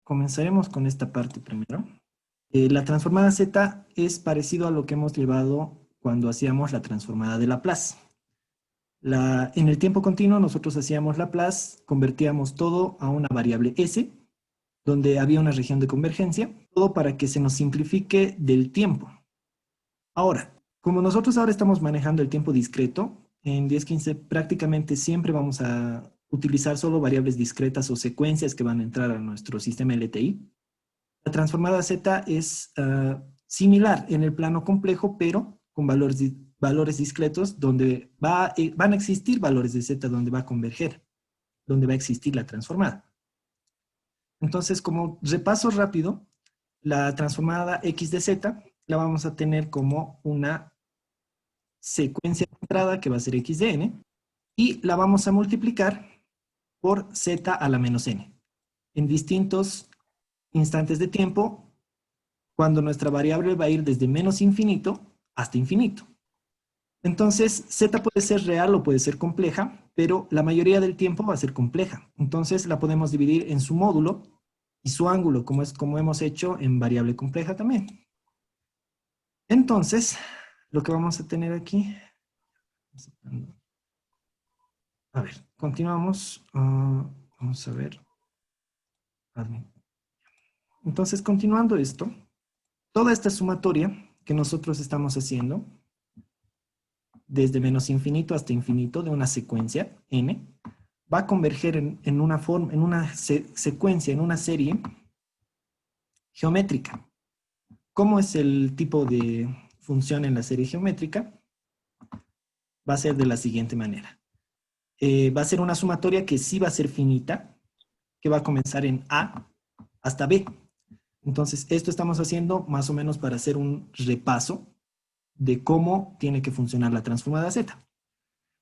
comenzaremos con esta parte primero. La transformada Z es parecido a lo que hemos llevado cuando hacíamos la transformada de Laplace. En el tiempo continuo nosotros hacíamos Laplace, convertíamos todo a una variable S, donde había una región de convergencia, todo para que se nos simplifique del tiempo. Ahora, como nosotros ahora estamos manejando el tiempo discreto, en 1015 prácticamente siempre vamos a utilizar solo variables discretas o secuencias que van a entrar a nuestro sistema LTI. La transformada Z es similar en el plano complejo, pero con valores discretos donde van a existir valores de Z donde va a converger, donde va a existir la transformada. Entonces, como repaso rápido, la transformada X de Z la vamos a tener como una secuencia de entrada que va a ser X de N y la vamos a multiplicar por Z a la menos N en distintos instantes de tiempo cuando nuestra variable va a ir desde menos infinito hasta infinito. Entonces, Z puede ser real o puede ser compleja, pero la mayoría del tiempo va a ser compleja. Entonces, la podemos dividir en su módulo y su ángulo, como hemos hecho en variable compleja también. Entonces, lo que vamos a tener aquí... A ver, continuamos. Vamos a ver. Entonces, continuando esto, toda esta sumatoria que nosotros estamos haciendo, desde menos infinito hasta infinito, de una secuencia, n, va a converger en una secuencia, en una serie geométrica. ¿Cómo es el tipo de función en la serie geométrica? Va a ser de la siguiente manera. Va a ser una sumatoria que sí va a ser finita, que va a comenzar en A hasta B. Entonces, esto estamos haciendo más o menos para hacer un repaso de cómo tiene que funcionar la transformada Z.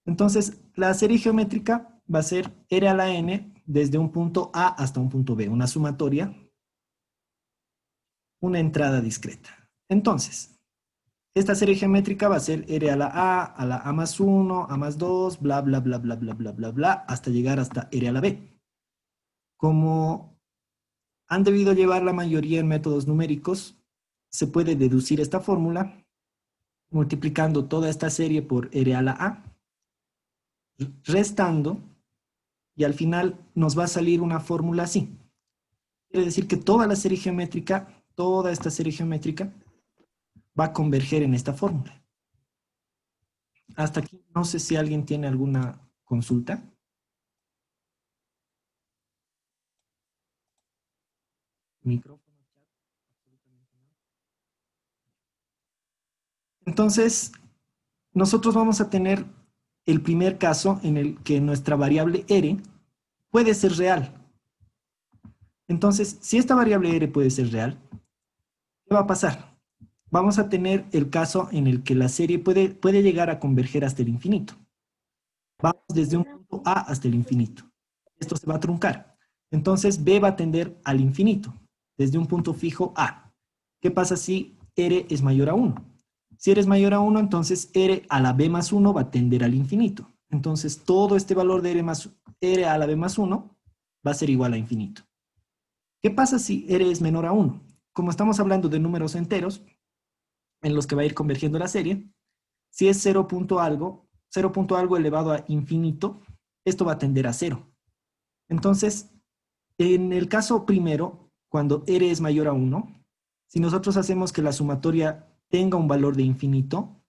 Entonces, la serie geométrica va a ser R a la N desde un punto A hasta un punto B, una sumatoria, una entrada discreta. Entonces, esta serie geométrica va a ser R a la A más 1, A más 2, bla, bla, bla, bla, bla, bla, bla, bla, hasta llegar hasta R a la B. Como han debido llevar la mayoría en métodos numéricos, se puede deducir esta fórmula multiplicando toda esta serie por R a la A, restando, y al final nos va a salir una fórmula así. Quiere decir que toda la serie geométrica, toda esta serie geométrica, va a converger en esta fórmula. Hasta aquí, no sé si alguien tiene alguna consulta. Micrófono, chat, absolutamente no. Entonces, nosotros vamos a tener el primer caso en el que nuestra variable R puede ser real. Entonces, si esta variable R puede ser real, ¿qué va a pasar? Vamos a tener el caso en el que la serie puede llegar a converger hasta el infinito. Vamos desde un punto A hasta el infinito. Esto se va a truncar. Entonces, B va a tender al infinito, desde un punto fijo A. ¿Qué pasa si R es mayor a 1? Si R es mayor a 1, entonces R a la B más 1 va a tender al infinito. Entonces, todo este valor de R a la B más 1 va a ser igual a infinito. ¿Qué pasa si R es menor a 1? Como estamos hablando de números enteros, en los que va a ir convergiendo la serie, si es 0 punto algo elevado a infinito, esto va a tender a 0. Entonces, en el caso primero, cuando R es mayor a 1, si nosotros hacemos que la sumatoria tenga un valor de infinito,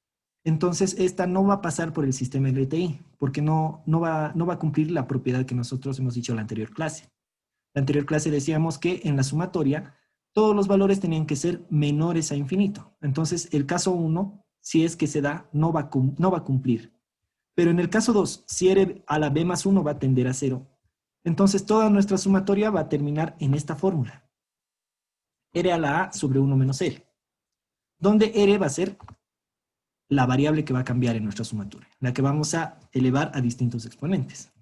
entonces esta no va a pasar por el sistema LTI, porque no va a cumplir la propiedad que nosotros hemos dicho en la anterior clase. En la anterior clase decíamos que en la sumatoria todos los valores tenían que ser menores a infinito. Entonces, el caso 1, si es que se da, no va a cumplir. Pero en el caso 2, si R a la B más 1 va a tender a 0. Entonces, toda nuestra sumatoria va a terminar en esta fórmula. R a la A sobre 1 menos R. Donde R va a ser la variable que va a cambiar en nuestra sumatoria, la que vamos a elevar a distintos exponentes.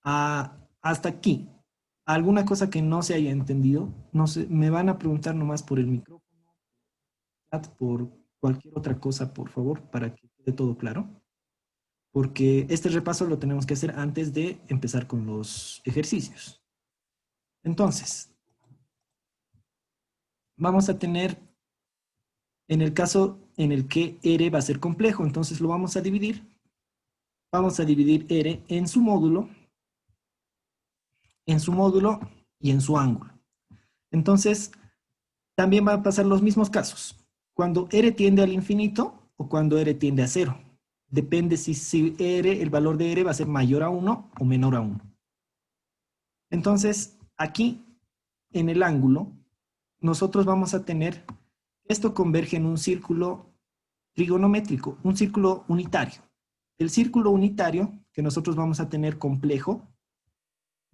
Hasta aquí. ¿Alguna cosa que no se haya entendido? No sé, me van a preguntar nomás por el micrófono, por cualquier otra cosa, por favor, para que quede todo claro. Porque este repaso lo tenemos que hacer antes de empezar con los ejercicios. Entonces, vamos a tener, en el caso en el que R va a ser complejo, entonces lo vamos a dividir. Vamos a dividir R en su módulo y en su ángulo. Entonces, también van a pasar los mismos casos. Cuando R tiende al infinito o cuando R tiende a cero. Depende si R, el valor de R va a ser mayor a 1 o menor a 1. Entonces, aquí, en el ángulo, nosotros vamos a tener, esto converge en un círculo trigonométrico, un círculo unitario. El círculo unitario que nosotros vamos a tener complejo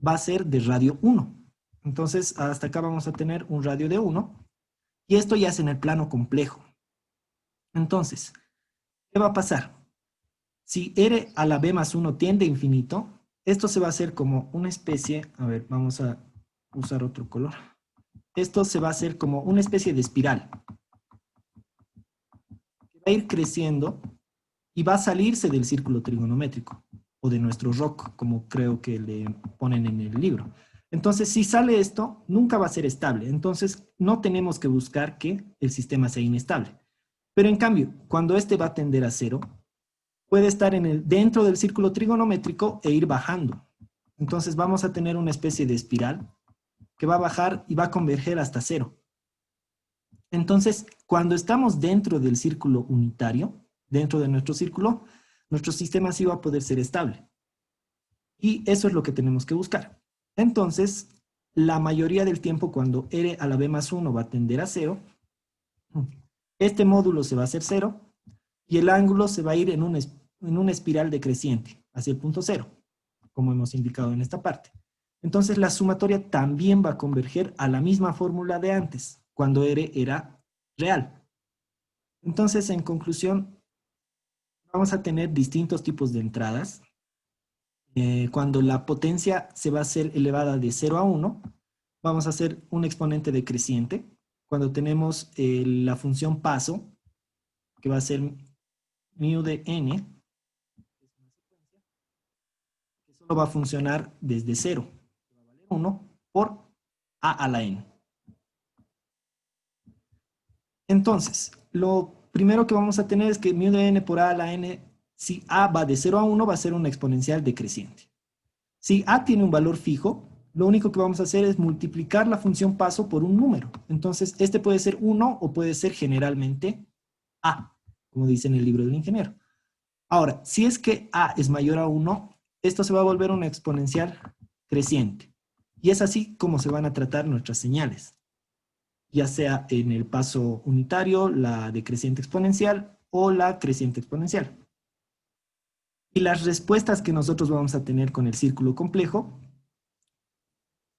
va a ser de radio 1. Entonces, hasta acá vamos a tener un radio de 1. Y esto ya es en el plano complejo. Entonces, ¿qué va a pasar? Si R a la B más 1 tiende a infinito, esto se va a hacer como una especie, a ver, vamos a usar otro color. Esto se va a hacer como una especie de espiral. Que va a ir creciendo y va a salirse del círculo trigonométrico, o de nuestro ROC, como creo que le ponen en el libro. Entonces, si sale esto, nunca va a ser estable. Entonces, no tenemos que buscar que el sistema sea inestable. Pero en cambio, cuando este va a tender a cero, puede estar dentro del círculo trigonométrico e ir bajando. Entonces, vamos a tener una especie de espiral que va a bajar y va a converger hasta cero. Entonces, cuando estamos dentro del círculo unitario, dentro de nuestro círculo, nuestro sistema sí va a poder ser estable. Y eso es lo que tenemos que buscar. Entonces, la mayoría del tiempo cuando R a la B más 1 va a tender a 0, este módulo se va a hacer 0 y el ángulo se va a ir en una espiral decreciente hacia el punto 0, como hemos indicado en esta parte. Entonces, la sumatoria también va a converger a la misma fórmula de antes, cuando R era real. Entonces, en conclusión, vamos a tener distintos tipos de entradas. Cuando la potencia se va a ser elevada de 0 a 1, vamos a hacer un exponente decreciente. Cuando tenemos la función paso, que va a ser mu de n, que solo va a funcionar desde 0, que va a valer 1, por a a la n. Entonces, lo primero que vamos a tener es que mu de n por a a la n, si a va de 0 a 1, va a ser una exponencial decreciente. Si a tiene un valor fijo, lo único que vamos a hacer es multiplicar la función paso por un número. Entonces, este puede ser 1 o puede ser generalmente a, como dice en el libro del ingeniero. Ahora, si es que a es mayor a 1, esto se va a volver una exponencial creciente. Y es así como se van a tratar nuestras señales, ya sea en el paso unitario, la decreciente exponencial o la creciente exponencial. Y las respuestas que nosotros vamos a tener con el círculo complejo,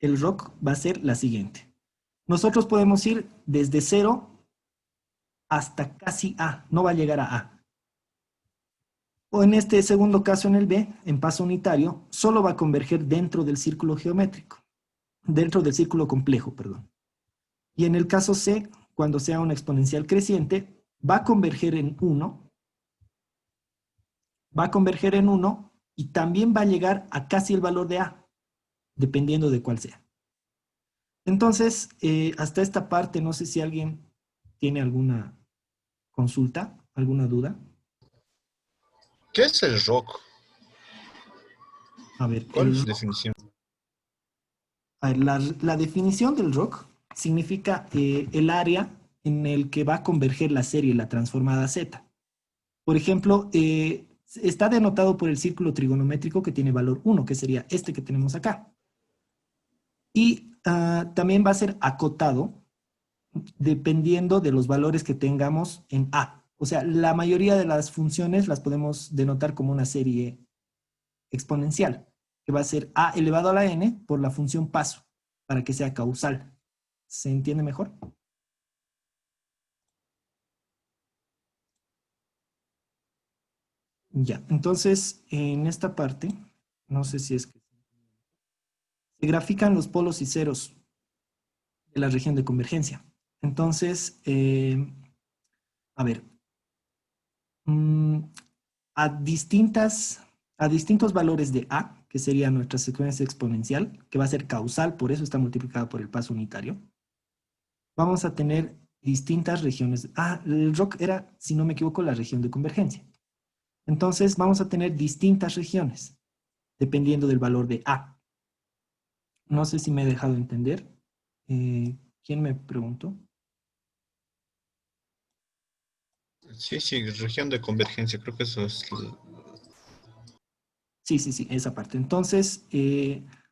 el ROC va a ser la siguiente. Nosotros podemos ir desde 0 hasta casi A, no va a llegar a A. O en este segundo caso, en el B, en paso unitario, solo va a converger dentro del círculo geométrico, dentro del círculo complejo, perdón. Y en el caso C, cuando sea una exponencial creciente, va a converger en 1, y también va a llegar a casi el valor de A, dependiendo de cuál sea. Entonces, hasta esta parte, no sé si alguien tiene alguna consulta, alguna duda. ¿Qué es el ROC? A ver, ¿Cuál es su definición? la definición del ROC significa el área en el que va a converger la serie, la transformada Z. Por ejemplo, está denotado por el círculo trigonométrico que tiene valor 1, que sería este que tenemos acá. Y también va a ser acotado dependiendo de los valores que tengamos en A. O sea, la mayoría de las funciones las podemos denotar como una serie exponencial, que va a ser A elevado a la n por la función paso, para que sea causal. ¿Se entiende mejor? Ya, entonces, en esta parte, no sé si es que se grafican los polos y ceros de la región de convergencia. Entonces, a ver, a distintos valores de A, que sería nuestra secuencia exponencial, que va a ser causal, por eso está multiplicada por el paso unitario. vamos a tener distintas regiones. El ROC era, si no me equivoco, la región de convergencia. Entonces vamos a tener distintas regiones, dependiendo del valor de A. No sé si me he dejado entender. ¿Quién me preguntó? Sí, sí, región de convergencia, creo que eso es... Sí, esa parte. Entonces,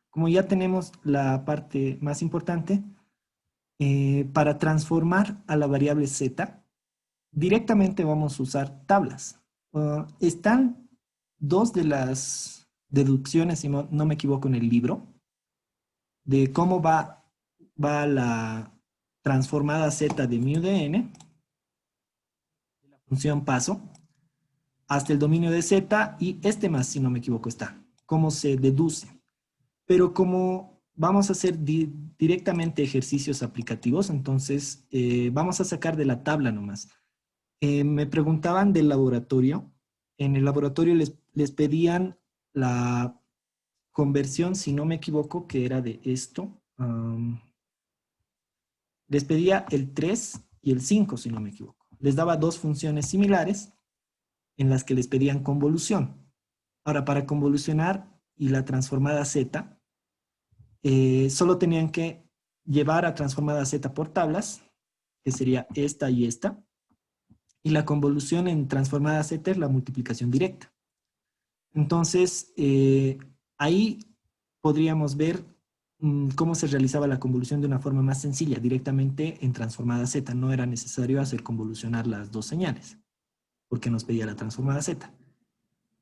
como ya tenemos la parte más importante, para transformar a la variable z, directamente vamos a usar tablas. Están dos de las deducciones, si no me equivoco, en el libro, de cómo va la transformada z de mu de n, la función paso, hasta el dominio de z, y este más, si no me equivoco, está. Cómo se deduce. Pero como vamos a hacer directamente ejercicios aplicativos, entonces vamos a sacar de la tabla nomás. Me preguntaban del laboratorio. En el laboratorio les pedían la conversión, si no me equivoco, que era de esto. Les pedía el 3 y el 5, si no me equivoco. Les daba dos funciones similares en las que les pedían convolución. Ahora, para convolucionar y la transformada z, solo tenían que llevar a transformada z por tablas, que sería esta y esta, y la convolución en transformada z es la multiplicación directa. Entonces, ahí podríamos ver cómo se realizaba la convolución de una forma más sencilla, directamente en transformada z. No era necesario hacer convolucionar las dos señales, porque nos pedía la transformada z.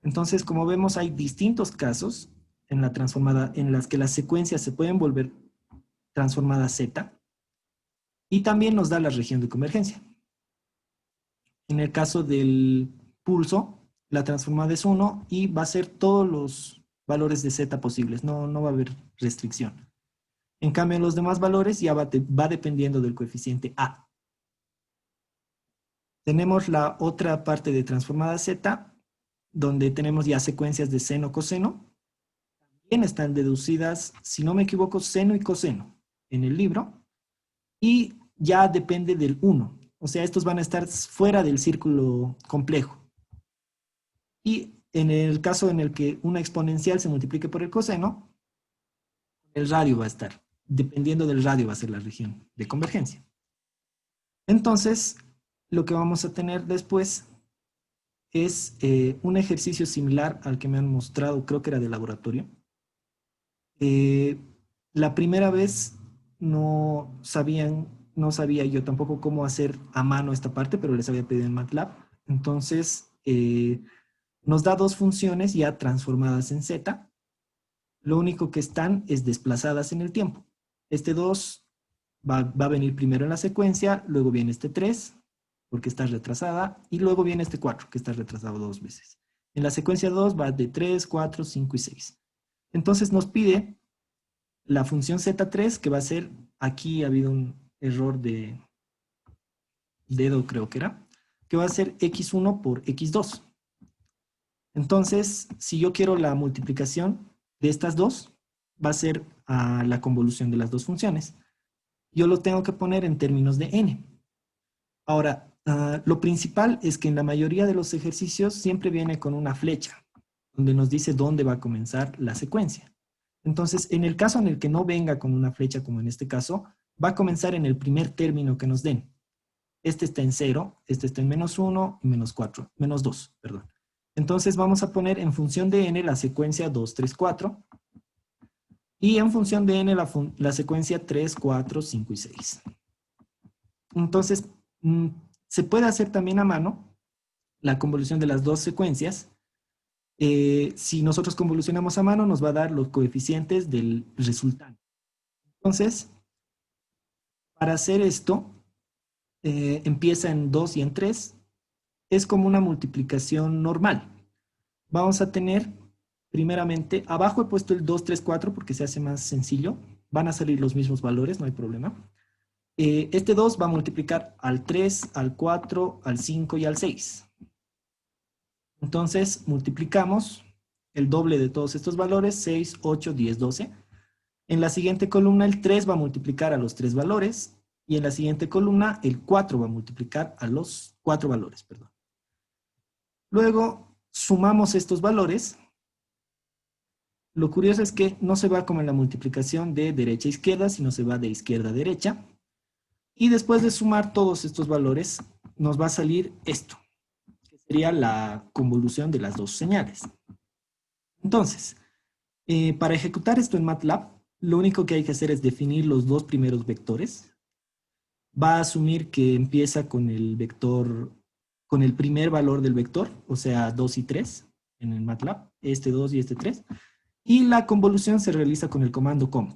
Entonces, como vemos, hay distintos casos en la transformada, en las que las secuencias se pueden volver transformada z, y también nos da la región de convergencia. En el caso del pulso, la transformada es 1 y va a ser todos los valores de z posibles, no va a haber restricción. En cambio, en los demás valores ya va dependiendo del coeficiente a. Tenemos la otra parte de transformada z, donde tenemos ya secuencias de seno-coseno. También están deducidas, si no me equivoco, seno y coseno en el libro. Y ya depende del 1. O sea, estos van a estar fuera del círculo complejo. Y en el caso en el que una exponencial se multiplique por el coseno, el radio va a estar. Dependiendo del radio va a ser la región de convergencia. Entonces, lo que vamos a tener después es un ejercicio similar al que me han mostrado, creo que era de laboratorio. La primera vez no sabía yo tampoco cómo hacer a mano esta parte, pero les había pedido en MATLAB. Entonces, nos da dos funciones ya transformadas en z. Lo único que están es desplazadas en el tiempo. Este 2 va a venir primero en la secuencia, luego viene este 3, porque está retrasada, y luego viene este 4, que está retrasado dos veces. En la secuencia 2 va de 3, 4, 5 y 6. Entonces nos pide la función z3, que va a ser, aquí ha habido un error de dedo, creo que era, que va a ser x1 por x2. Entonces, si yo quiero la multiplicación de estas dos, va a ser la convolución de las dos funciones. Yo lo tengo que poner en términos de n. Ahora, lo principal es que en la mayoría de los ejercicios siempre viene con una flecha, donde nos dice dónde va a comenzar la secuencia. Entonces, en el caso en el que no venga con una flecha, como en este caso, va a comenzar en el primer término que nos den. Este está en 0, este está en menos 1 y menos 2, perdón. Entonces vamos a poner en función de n la secuencia 2, 3, 4. Y en función de n la secuencia 3, 4, 5 y 6. Entonces, se puede hacer también a mano la convolución de las dos secuencias. Si nosotros convolucionamos a mano, nos va a dar los coeficientes del resultante. Entonces, para hacer esto, empieza en 2 y en 3. Es como una multiplicación normal. Vamos a tener, primeramente, abajo he puesto el 2, 3, 4 porque se hace más sencillo. Van a salir los mismos valores, no hay problema. Este 2 va a multiplicar al 3, al 4, al 5 y al 6. Entonces, multiplicamos el doble de todos estos valores, 6, 8, 10, 12. En la siguiente columna, el 3 va a multiplicar a los tres valores, Y en la siguiente columna, el 4 va a multiplicar a los 4 valores, perdón. Luego, sumamos estos valores. Lo curioso es que no se va como en la multiplicación de derecha a izquierda, sino se va de izquierda a derecha. Y después de sumar todos estos valores, nos va a salir esto, que sería la convolución de las dos señales. Entonces, para ejecutar esto en MATLAB, lo único que hay que hacer es definir los dos primeros vectores. Va a asumir que empieza con el vector, con el primer valor del vector, o sea, 2 y 3 en el MATLAB, este 2 y este 3. Y la convolución se realiza con el comando conv.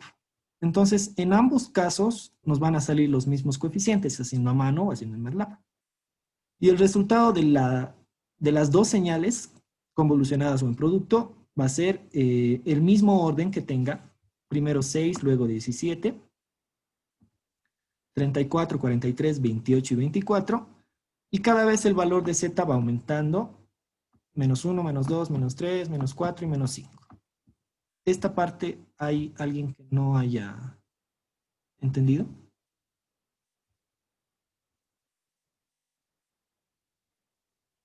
Entonces, en ambos casos nos van a salir los mismos coeficientes, haciendo a mano o haciendo en MATLAB. Y el resultado de las dos señales convolucionadas o en producto va a ser el mismo orden que tenga, primero 6, luego 17, 34, 43, 28 y 24, y cada vez el valor de z va aumentando, menos 1, menos 2, menos 3, menos 4 y menos 5. Esta parte, ¿hay alguien que no haya entendido?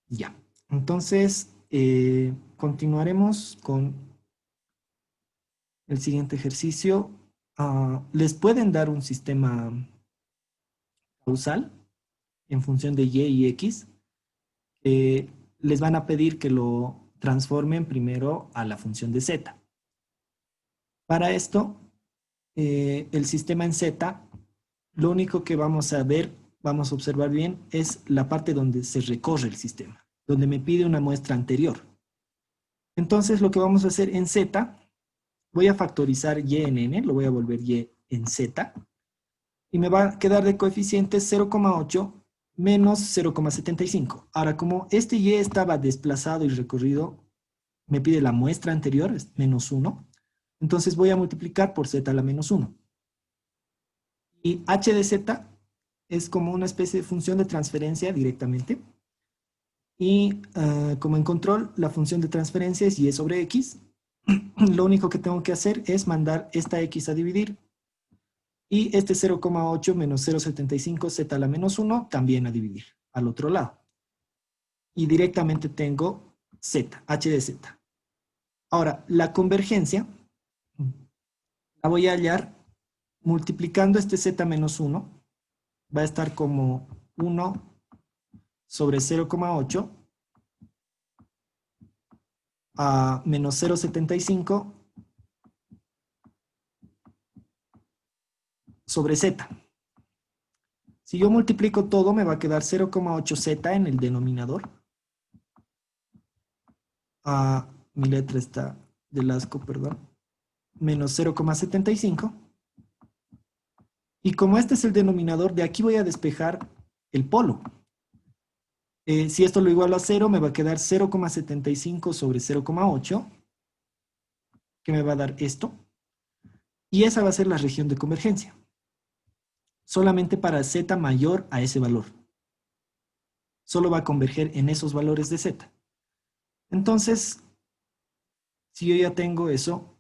Ya. Entonces, continuaremos con el siguiente ejercicio. Les pueden dar un sistema causal en función de y y x. Les van a pedir que lo transformen primero a la función de z. Para esto, el sistema en z, lo único que vamos a ver, vamos a observar bien, es la parte donde se recorre el sistema, donde me pide una muestra anterior. Entonces, lo que vamos a hacer en z, voy a factorizar y en n, lo voy a volver y en z, y me va a quedar de coeficiente 0,8 menos 0,75. Ahora, como este y estaba desplazado y recorrido, me pide la muestra anterior, es menos 1, entonces voy a multiplicar por z a la menos 1. Y h de z es como una especie de función de transferencia directamente. Y como en control, la función de transferencia es y sobre x. Lo único que tengo que hacer es mandar esta x a dividir. Y este 0,8 menos 0,75 z a la menos 1 también a dividir al otro lado. Y directamente tengo z, h de z. Ahora, la convergencia la voy a hallar multiplicando este z menos 1. Va a estar como 1 sobre 0,8 a menos 0,75 sobre z. Si yo multiplico todo, me va a quedar 0,8z en el denominador. Mi letra está del asco, perdón. Menos 0,75. Y como este es el denominador, de aquí voy a despejar el polo. Si esto lo igualo a 0, me va a quedar 0,75 sobre 0,8, que me va a dar esto. Y esa va a ser la región de convergencia. Solamente para z mayor a ese valor. Solo va a converger en esos valores de z. Entonces, si yo ya tengo eso,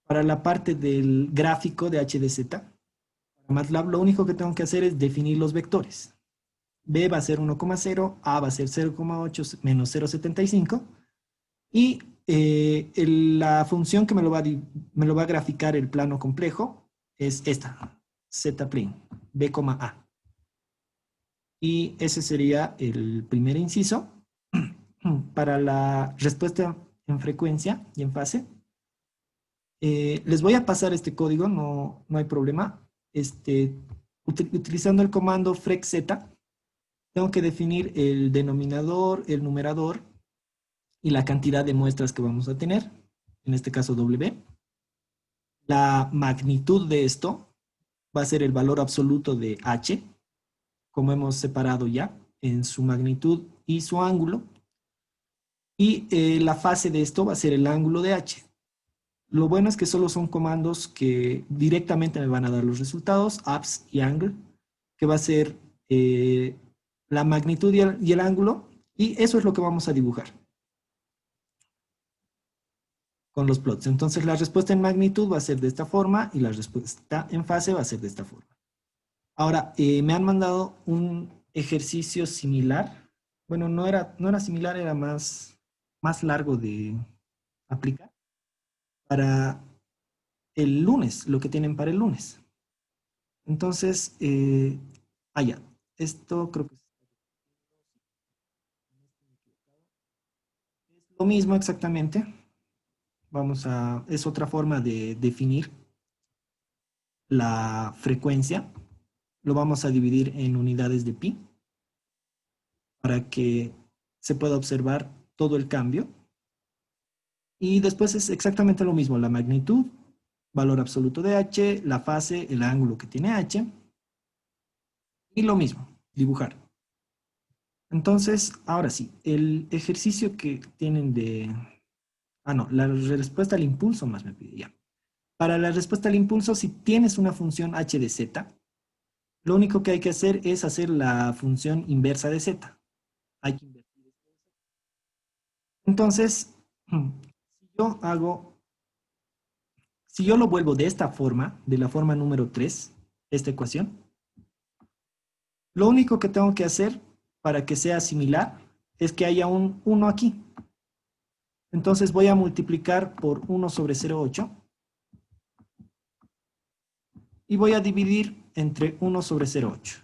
para la parte del gráfico de h de z, para MATLAB lo único que tengo que hacer es definir los vectores. B va a ser 1,0, A va a ser 0,8 menos 0,75, y la función que me lo va a graficar el plano complejo es esta, z', B, A. Y ese sería el primer inciso. Para la respuesta en frecuencia y en fase, les voy a pasar este código, no hay problema. Utilizando el comando frexz, tengo que definir el denominador, el numerador y la cantidad de muestras que vamos a tener, en este caso W. La magnitud de esto va a ser el valor absoluto de H, como hemos separado ya, en su magnitud y su ángulo. Y la fase de esto va a ser el ángulo de H. Lo bueno es que solo son comandos que directamente me van a dar los resultados, abs y angle, que va a ser la magnitud y el ángulo, y eso es lo que vamos a dibujar con los plots. Entonces la respuesta en magnitud va a ser de esta forma y la respuesta en fase va a ser de esta forma. Ahora, me han mandado un ejercicio similar. Bueno, no era similar, era más largo de aplicar para el lunes, lo que tienen para el lunes. Entonces, ya, esto creo que es lo mismo exactamente. Es otra forma de definir la frecuencia. Lo vamos a dividir en unidades de pi para que se pueda observar todo el cambio. Y después es exactamente lo mismo, la magnitud, valor absoluto de h, la fase, el ángulo que tiene h, y lo mismo, dibujar. Entonces, ahora sí, el ejercicio que tienen de... Ah, no, la respuesta al impulso más me pide ya. Para la respuesta al impulso, si tienes una función h de z, lo único que hay que hacer es hacer la función inversa de z. Hay que invertir esto. Entonces, si yo hago, si yo lo vuelvo de esta forma, de la forma número 3, esta ecuación, lo único que tengo que hacer para que sea similar es que haya un 1 aquí. Entonces voy a multiplicar por 1 sobre 0,8 y voy a dividir entre 1 sobre 0,8.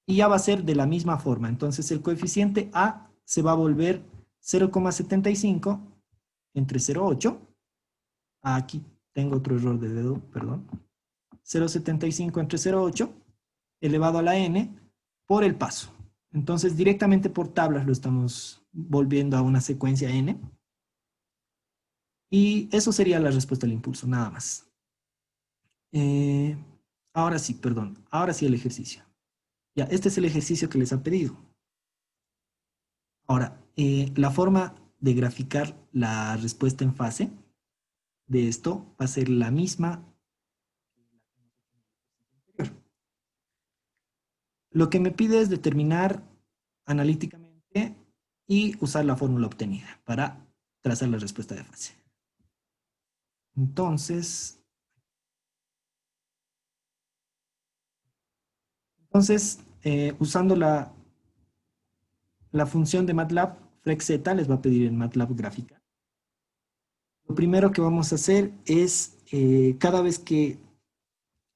Y ya va a ser de la misma forma. Entonces el coeficiente A se va a volver 0,75 entre 0,8. Aquí tengo otro error de dedo, perdón. 0,75 entre 0,8 elevado a la n por el paso. Entonces directamente por tablas lo estamos volviendo a una secuencia n. Y eso sería la respuesta al impulso, nada más. Ahora sí, perdón. Ahora sí el ejercicio. Ya, este es el ejercicio que les ha pedido. Ahora, la forma de graficar la respuesta en fase de esto va a ser la misma. Lo que me pide es determinar analíticamente y usar la fórmula obtenida para trazar la respuesta de fase. Entonces, usando la función de MATLAB, FlexZ les va a pedir en MATLAB gráfica. Lo primero que vamos a hacer es, cada vez que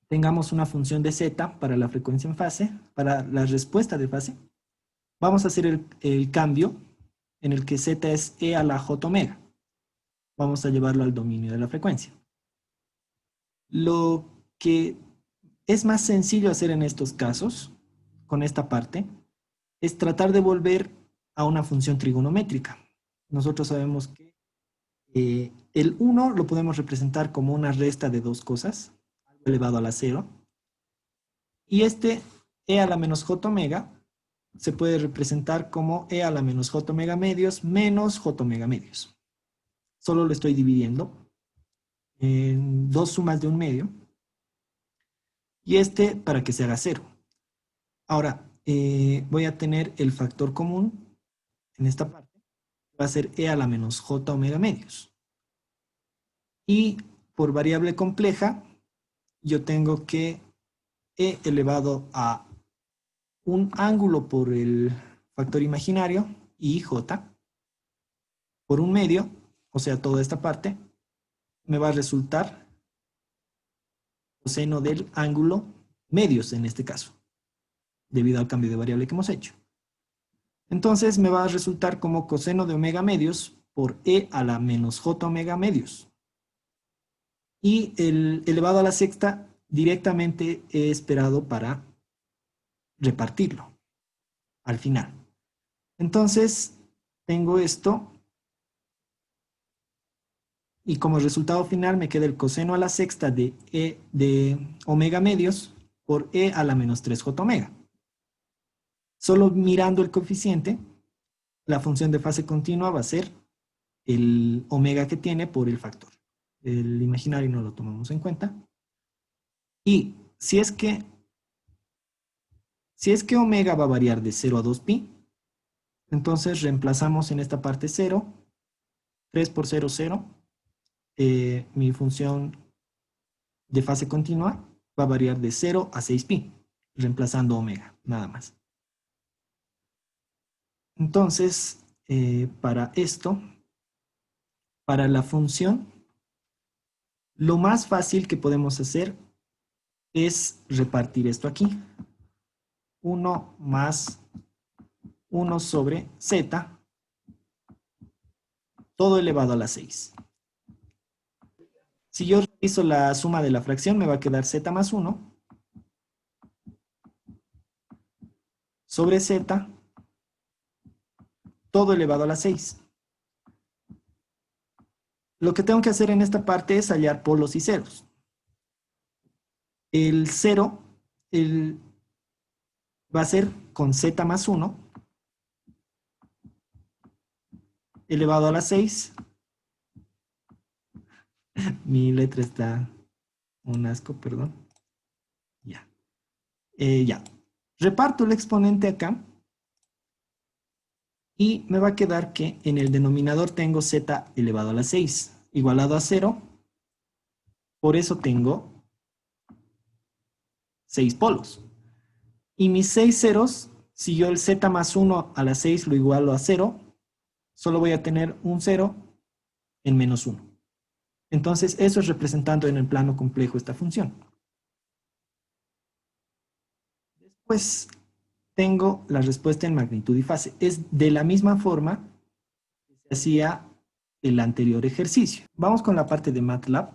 tengamos una función de z para la frecuencia en fase, para la respuesta de fase, vamos a hacer el cambio en el que z es e a la j omega. Vamos a llevarlo al dominio de la frecuencia. Lo que es más sencillo hacer en estos casos, con esta parte, es tratar de volver a una función trigonométrica. Nosotros sabemos que el 1 lo podemos representar como una resta de dos cosas, elevado a la 0. Y este e a la menos j omega se puede representar como e a la menos j omega medios menos j omega medios. Solo lo estoy dividiendo en dos sumas de un medio. Y este para que se haga 0. Ahora, voy a tener el factor común en esta parte. Va a ser e a la menos j omega medios. Y por variable compleja, yo tengo que e elevado a un ángulo por el factor imaginario, y j, por un medio, o sea, toda esta parte, me va a resultar coseno del ángulo medios en este caso, debido al cambio de variable que hemos hecho. Entonces me va a resultar como coseno de omega medios por e a la menos j omega medios. Y el elevado a la sexta directamente he esperado para repartirlo al final. Entonces tengo esto y como resultado final me queda el coseno a la sexta de e de omega medios por e a la menos 3j omega. Solo mirando el coeficiente, la función de fase continua va a ser el omega que tiene por el factor. El imaginario no lo tomamos en cuenta. Y si es que omega va a variar de 0 a 2pi, entonces reemplazamos en esta parte 0, 3 por 0, 0. Mi función de fase continua va a variar de 0 a 6pi, reemplazando omega, nada más. Entonces, para esto, para la función, lo más fácil que podemos hacer es repartir esto aquí. 1 más 1 sobre z, todo elevado a la 6. Si yo realizo la suma de la fracción, me va a quedar z más 1 sobre z, todo elevado a la 6. Lo que tengo que hacer en esta parte es hallar polos y ceros. El 0 va a ser con z más 1 elevado a la 6. Mi letra está un asco, perdón. Ya. Ya. Reparto el exponente acá. Y me va a quedar que en el denominador tengo z elevado a la 6, igualado a 0. Por eso tengo 6 polos. Y mis 6 ceros, si yo el z más 1 a la 6 lo igualo a 0, solo voy a tener un 0 en menos 1. Entonces, eso es representando en el plano complejo esta función. Después tengo la respuesta en magnitud y fase. Es de la misma forma que se hacía el anterior ejercicio. Vamos con la parte de MATLAB.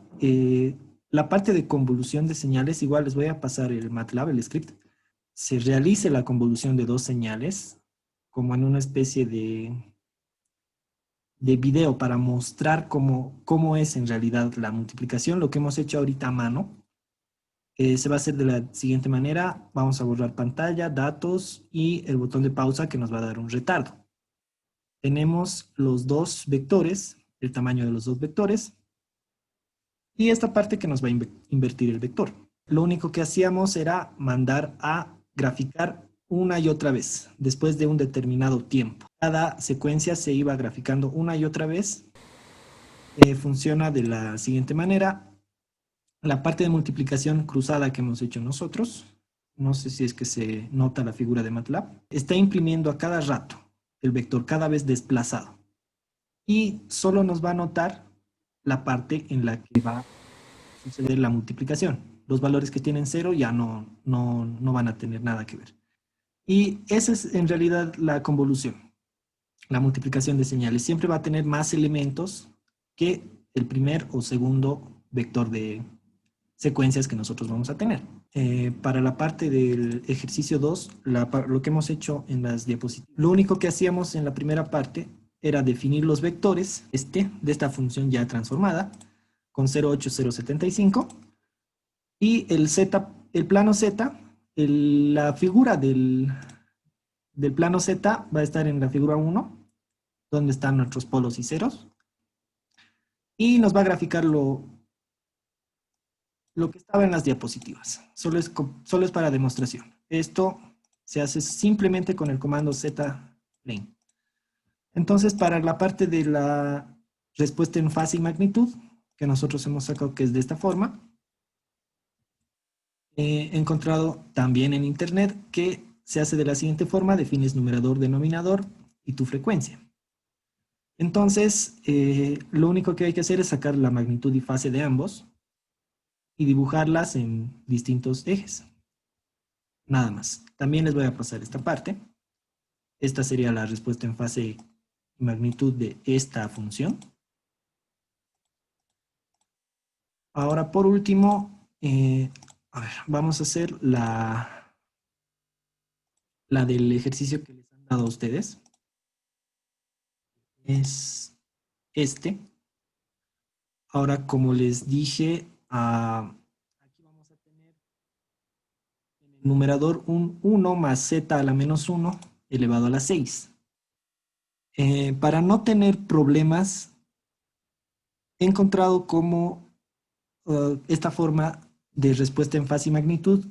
La parte de convolución de señales, igual les voy a pasar el MATLAB, el script. Se realice la convolución de dos señales, como en una especie de video para mostrar cómo es en realidad la multiplicación. Lo que hemos hecho ahorita a mano se va a hacer de la siguiente manera. Vamos a borrar pantalla, datos y el botón de pausa que nos va a dar un retardo. Tenemos los dos vectores, el tamaño de los dos vectores, y esta parte que nos va a invertir el vector. Lo único que hacíamos era mandar a graficar una y otra vez, después de un determinado tiempo. Cada secuencia se iba graficando una y otra vez. Funciona de la siguiente manera. La parte de multiplicación cruzada que hemos hecho nosotros, no sé si es que se nota la figura de MATLAB, está imprimiendo a cada rato el vector cada vez desplazado. Y solo nos va a notar la parte en la que va a suceder la multiplicación. Los valores que tienen 0 ya no van a tener nada que ver. Y esa es en realidad la convolución, la multiplicación de señales. Siempre va a tener más elementos que el primer o segundo vector de secuencias que nosotros vamos a tener. Para la parte del ejercicio 2, lo que hemos hecho en las diapositivas, lo único que hacíamos en la primera parte era definir los vectores de esta función ya transformada con 08075 y el plano Z, la figura del plano Z va a estar en la figura 1, donde están nuestros polos y ceros, y nos va a graficar lo que estaba en las diapositivas. Solo es para demostración. Esto se hace simplemente con el comando zplane. Entonces, para la parte de la respuesta en fase y magnitud, que nosotros hemos sacado que es de esta forma, he encontrado también en internet que se hace de la siguiente forma: defines numerador, denominador y tu frecuencia. Entonces, lo único que hay que hacer es sacar la magnitud y fase de ambos y dibujarlas en distintos ejes. Nada más. También les voy a pasar esta parte. Esta sería la respuesta en fase y magnitud de esta función. Ahora, por último, a ver, vamos a hacer la del ejercicio que les han dado a ustedes. Es este. Ahora, como les dije, aquí vamos a tener en el numerador un 1 más z a la menos 1 elevado a la 6. Para no tener problemas, he encontrado cómo esta forma de respuesta en fase y magnitud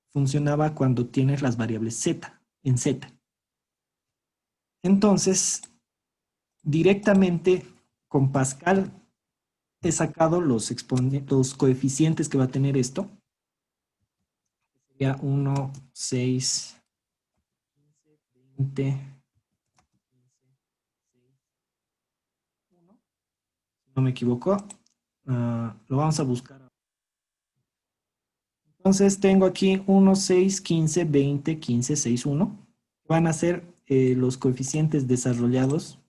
funcionaba cuando tienes las variables z en z. Entonces, directamente con Pascal he sacado los coeficientes que va a tener esto. Sería 1, 6, 20, 1. Si no me equivoco. Lo vamos a buscar. Entonces tengo aquí 1, 6, 15, 20, 15, 6, 1. Van a ser los coeficientes desarrollados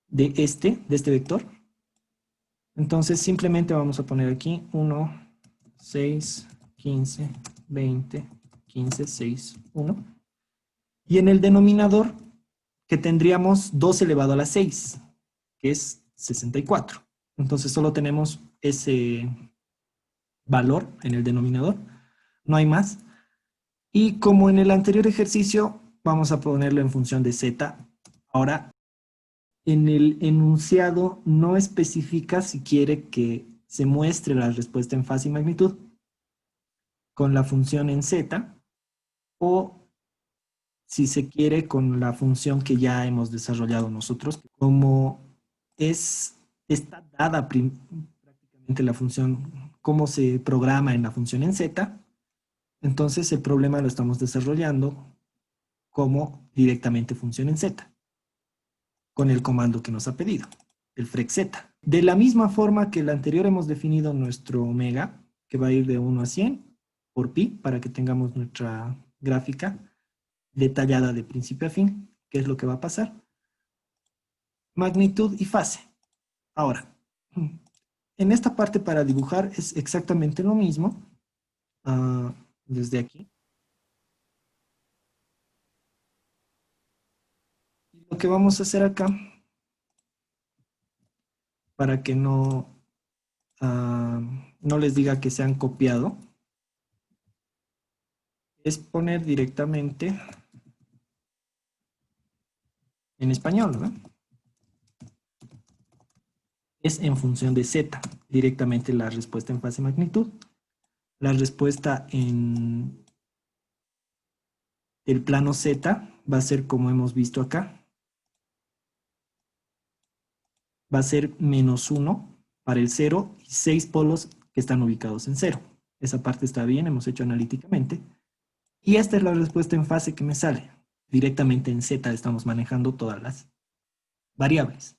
de este vector. Entonces simplemente vamos a poner aquí 1, 6, 15, 20, 15, 6, 1. Y en el denominador que tendríamos 2 elevado a la 6, que es 64. Entonces solo tenemos ese valor en el denominador, no hay más. Y como en el anterior ejercicio, vamos a ponerlo en función de z. Ahora, en el enunciado no especifica si quiere que se muestre la respuesta en fase y magnitud con la función en z o si se quiere con la función que ya hemos desarrollado nosotros. Como está dada prácticamente la función, cómo se programa en la función en z, entonces el problema lo estamos desarrollando como directamente función en z, con el comando que nos ha pedido, el frexz. De la misma forma que el anterior hemos definido nuestro omega, que va a ir de 1 a 100 por pi, para que tengamos nuestra gráfica detallada de principio a fin, qué es lo que va a pasar. Magnitud y fase. Ahora, en esta parte para dibujar es exactamente lo mismo. Desde aquí. Lo que vamos a hacer acá, para que no les diga que se han copiado, es poner directamente en español, ¿no? Es en función de z, directamente la respuesta en fase magnitud. La respuesta en el plano z va a ser como hemos visto acá. Va a ser -1 para el 0 y 6 polos que están ubicados en 0. Esa parte está bien, hemos hecho analíticamente. Y esta es la respuesta en fase que me sale. Directamente en z estamos manejando todas las variables.